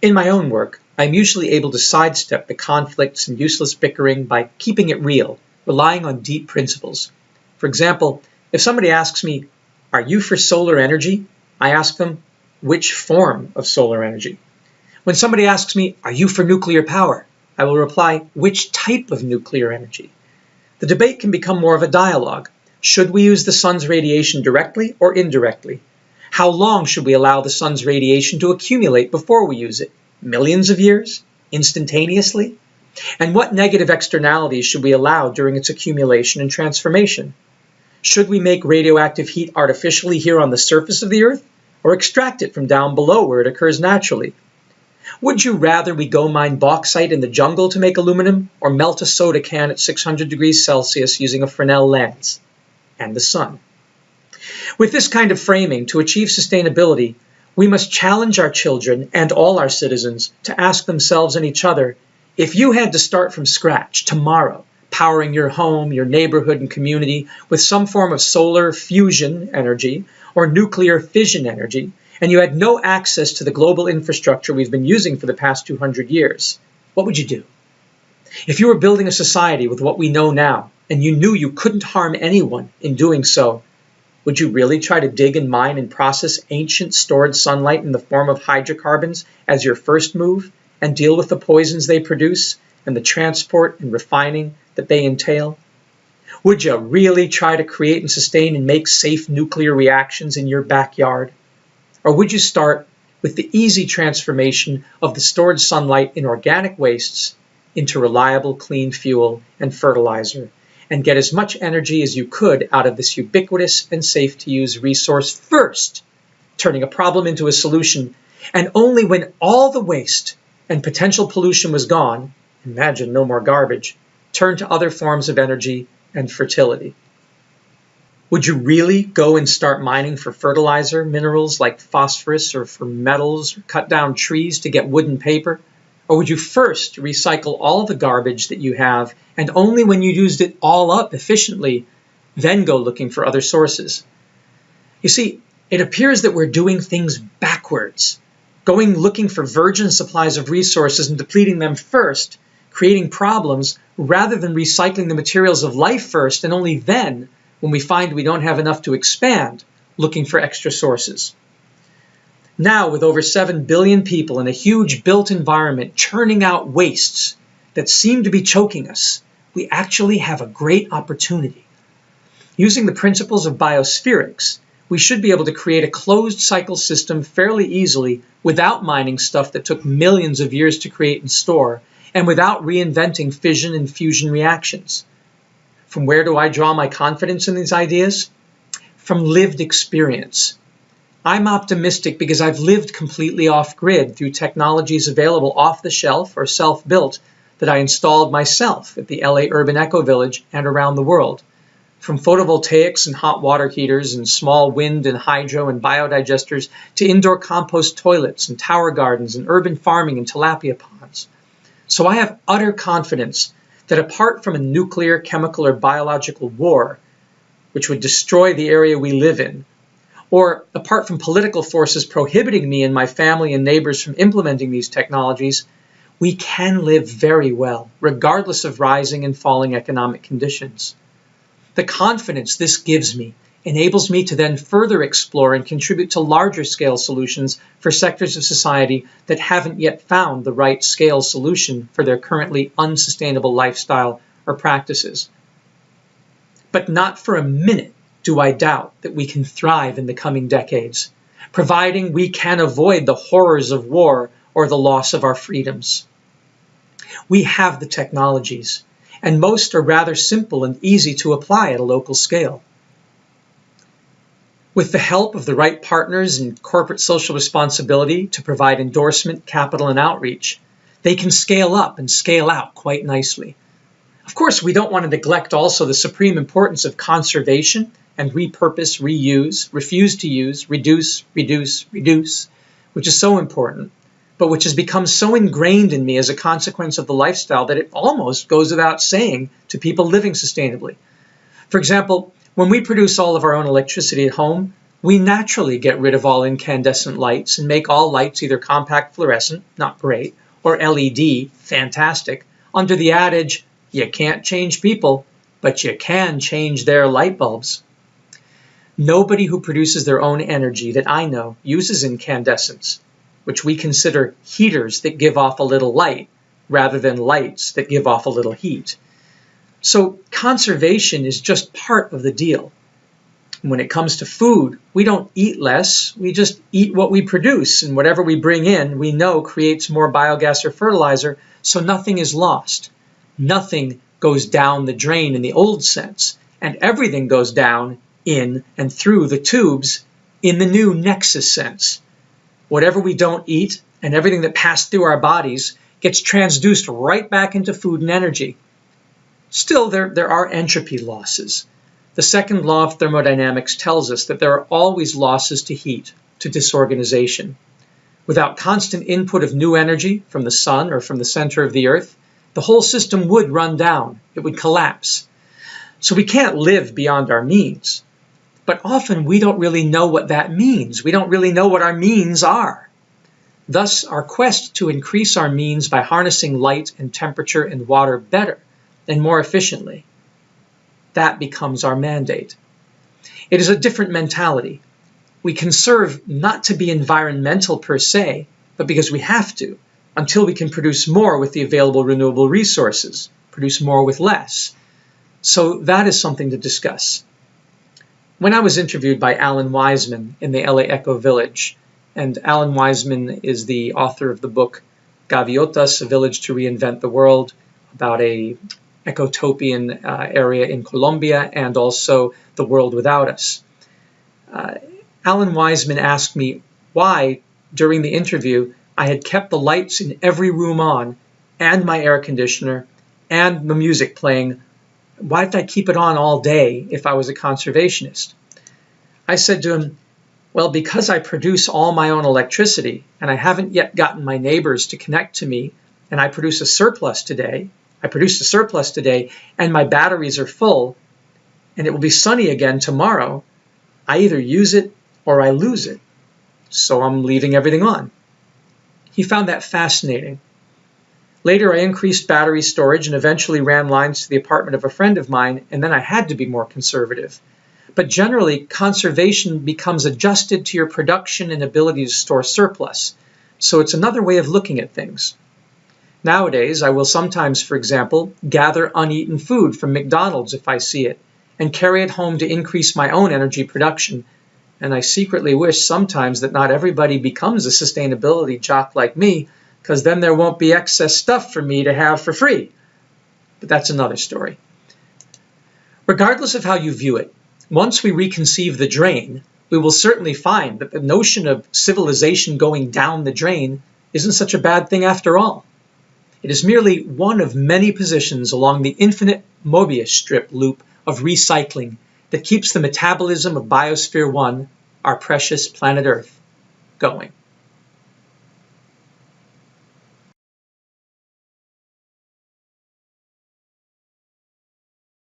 In my own work, I'm usually able to sidestep the conflicts and useless bickering by keeping it real, relying on deep principles. For example, if somebody asks me, "Are you for solar energy?" I ask them, "Which form of solar energy?" When somebody asks me, "Are you for nuclear power?" I will reply, "Which type of nuclear energy?" The debate can become more of a dialogue. Should we use the sun's radiation directly or indirectly? How long should we allow the sun's radiation to accumulate before we use it? Millions of years? Instantaneously? And what negative externalities should we allow during its accumulation and transformation? Should we make radioactive heat artificially here on the surface of the Earth, or extract it from down below where it occurs naturally? Would you rather we go mine bauxite in the jungle to make aluminum, or melt a soda can at 600 degrees Celsius using a Fresnel lens? And the sun. With this kind of framing, to achieve sustainability, we must challenge our children and all our citizens to ask themselves and each other, if you had to start from scratch tomorrow, powering your home, your neighborhood, and community with some form of solar fusion energy or nuclear fission energy, and you had no access to the global infrastructure we've been using for the past 200 years, what would you do? If you were building a society with what we know now, and you knew you couldn't harm anyone in doing so, would you really try to dig and mine and process ancient stored sunlight in the form of hydrocarbons as your first move, and deal with the poisons they produce and the transport and refining that they entail? Would you really try to create and sustain and make safe nuclear reactions in your backyard? Or would you start with the easy transformation of the stored sunlight in organic wastes into reliable clean fuel and fertilizer, and get as much energy as you could out of this ubiquitous and safe-to-use resource first, turning a problem into a solution, and only when all the waste and potential pollution was gone, imagine no more garbage, turn to other forms of energy and fertility? Would you really go and start mining for fertilizer minerals like phosphorus, or for metals, or cut down trees to get wood and paper? Or would you first recycle all the garbage that you have, and only when you used it all up efficiently, then go looking for other sources? You see, it appears that we're doing things backwards, going looking for virgin supplies of resources and depleting them first, creating problems, rather than recycling the materials of life first, and only then, when we find we don't have enough to expand, looking for extra sources. Now, with over 7 billion people in a huge built environment churning out wastes that seem to be choking us, we actually have a great opportunity. Using the principles of biospherics, we should be able to create a closed cycle system fairly easily without mining stuff that took millions of years to create and store, and without reinventing fission and fusion reactions. From where do I draw my confidence in these ideas? From lived experience. I'm optimistic because I've lived completely off-grid through technologies available off the shelf or self-built that I installed myself at the LA Urban Eco Village and around the world. From photovoltaics and hot water heaters and small wind and hydro and biodigesters to indoor compost toilets and tower gardens and urban farming and tilapia ponds. So I have utter confidence that apart from a nuclear, chemical, or biological war, which would destroy the area we live in, or apart from political forces prohibiting me and my family and neighbors from implementing these technologies, we can live very well, regardless of rising and falling economic conditions. The confidence this gives me enables me to then further explore and contribute to larger scale solutions for sectors of society that haven't yet found the right scale solution for their currently unsustainable lifestyle or practices. But not for a minute do I doubt that we can thrive in the coming decades, providing we can avoid the horrors of war or the loss of our freedoms. We have the technologies, and most are rather simple and easy to apply at a local scale. With the help of the right partners and corporate social responsibility to provide endorsement, capital, and outreach, they can scale up and scale out quite nicely. Of course, we don't want to neglect also the supreme importance of conservation and repurpose, reuse, refuse to use, reduce, which is so important, but which has become so ingrained in me as a consequence of the lifestyle that it almost goes without saying to people living sustainably. For example, when we produce all of our own electricity at home, We naturally get rid of all incandescent lights and make all lights either compact fluorescent, not great, or LED, fantastic, under the adage, you can't change people, but you can change their light bulbs. Nobody who produces their own energy that I know uses incandescents, which we consider heaters that give off a little light, rather than lights that give off a little heat. So conservation is just part of the deal. When it comes to food, we don't eat less, we just eat what we produce, and whatever we bring in, we know creates more biogas or fertilizer, so nothing is lost. Nothing goes down the drain in the old sense, and everything goes down in and through the tubes in the new nexus sense. Whatever we don't eat and everything that passed through our bodies gets transduced right back into food and energy. Still, there are entropy losses. The second law of thermodynamics tells us that there are always losses to heat, to disorganization. Without constant input of new energy from the sun or from the center of the earth, the whole system would run down. It would collapse. So we can't live beyond our means. But often we don't really know what that means. We don't really know what our means are. Thus, our quest to increase our means by harnessing light and temperature and water better and more efficiently, that becomes our mandate. It is a different mentality. We conserve not to be environmental per se, but because we have to, until we can produce more with the available renewable resources, produce more with less. So that is something to discuss. When I was interviewed by Alan Wiseman in the LA Eco Village, and Alan Wiseman is the author of the book Gaviotas, A Village to Reinvent the World, about a ecotopian area in Colombia, and also The World Without Us. Alan Wiseman asked me why, during the interview, I had kept the lights in every room on, and my air conditioner, and the music playing. Why did I keep it on all day if I was a conservationist? I said to him, well, because I produce all my own electricity, and I haven't yet gotten my neighbors to connect to me, and I produced a surplus today, and my batteries are full, and it will be sunny again tomorrow, I either use it or I lose it. So I'm leaving everything on. He found that fascinating. Later, I increased battery storage and eventually ran lines to the apartment of a friend of mine, and then I had to be more conservative. But generally, conservation becomes adjusted to your production and ability to store surplus. So it's another way of looking at things. Nowadays, I will sometimes, for example, gather uneaten food from McDonald's if I see it, and carry it home to increase my own energy production. And I secretly wish sometimes that not everybody becomes a sustainability jock like me, because then there won't be excess stuff for me to have for free. But that's another story. Regardless of how you view it, once we reconceive the drain, we will certainly find that the notion of civilization going down the drain isn't such a bad thing after all. It is merely one of many positions along the infinite Mobius strip loop of recycling that keeps the metabolism of Biosphere 1, our precious planet Earth, going.